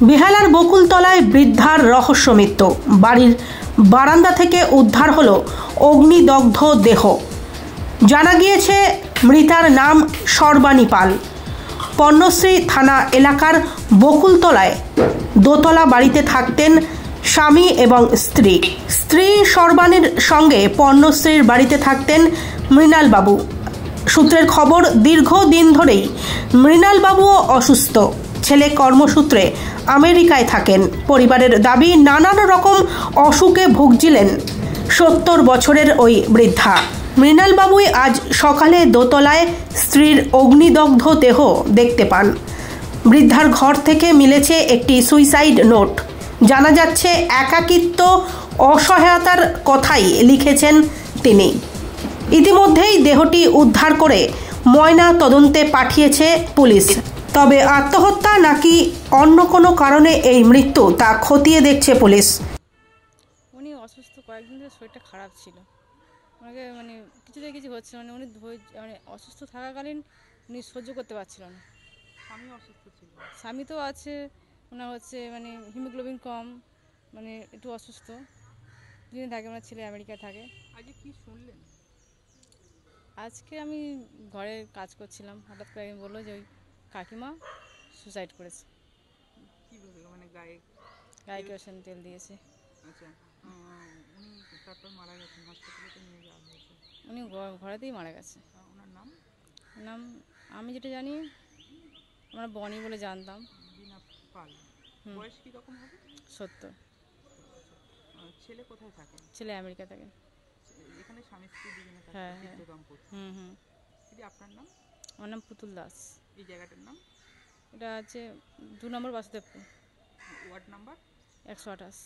বেহালার বকুলতলায় বৃদ্ধার রহস্য মৃত্যু। বাড়ির বারান্দা থেকে উদ্ধার হলো অগ্নিদগ্ধ দেহ। জানা গিয়েছে মৃতার নাম সর্বাণী পাল। পণ্যশ্রী থানা এলাকার বকুলতলায় দোতলা বাড়িতে থাকতেন স্বামী এবং স্ত্রী। স্ত্রী সর্বাণীর সঙ্গে পণ্যশ্রীর বাড়িতে থাকতেন মৃণালবাবু। সূত্রের খবর, দীর্ঘদিন ধরেই মৃণালবাবুও অসুস্থ। ছেলে কর্মসূত্রে আমেরিকায় থাকেন। পরিবারের দাবি, নানান রকম অসুখে ভুগছিলেন 70 বছরের ওই বৃদ্ধা। মৃণালবাবুই আজ সকালে দোতলায় স্ত্রীর অগ্নিদগ্ধ দেহ দেখতে পান। বৃদ্ধার ঘর থেকে মিলেছে একটি সুইসাইড নোট। জানা যাচ্ছে একাকিত্ব, অসহায়তার কথাই লিখেছেন তিনি। ইতিমধ্যেই দেহটি উদ্ধার করে ময়না তদন্তে পাঠিয়েছে পুলিশ। তবে আত্মহত্যা নাকি অন্য কোনো কারণে এই মৃত্যু তা খতিয়ে দেখছে পুলিশ। উনি অসুস্থ, কয়েকদিন ধরে শরীরটা খারাপ ছিল। ওনাকে কিছু হচ্ছে উনি অসুস্থ থাকাকালীন উনি সহ্য করতে পারছিল না। স্বামী অসুস্থ ছিল? স্বামী তো আছে, ওনার হিমোগ্লোবিন কম, একটু অসুস্থ। দুদিন থাকে, আমার ছেলে আমেরিকায় থাকে। আজকে কি শুনলেন? আজকে আমি ঘরে কাজ করছিলাম, হঠাৎ করে একদিন বললো যে ওই কাকিমা সুসাইড করেছে। কীভাবে? গায়ে কেরোসিন তেল দিয়েছে। আচ্ছা, উনি তারপর মারা গেছেন, হাসপাতালে নিয়ে যাওয়া হয়েছে? উনি ঘরেতেই মারা গেছে। ওনার নাম? নাম আমি যেটা জানি, আমরা বনি বলে জানতাম। বিনা পাল। বয়স কী রকম হবে? 70। ছেলে কোথায় থাকে? ছেলে আমেরিকা থাকে। এখানে স্বামী স্ত্রী দুজনে থাকে? হ্যাঁ। দিদি, আপনার নাম? আমার নাম পুতুল দাস। এই জায়গাটার নাম? এটা আছে 2 নম্বর বাসুদেবপুর, ওয়ার্ড নাম্বার? 128।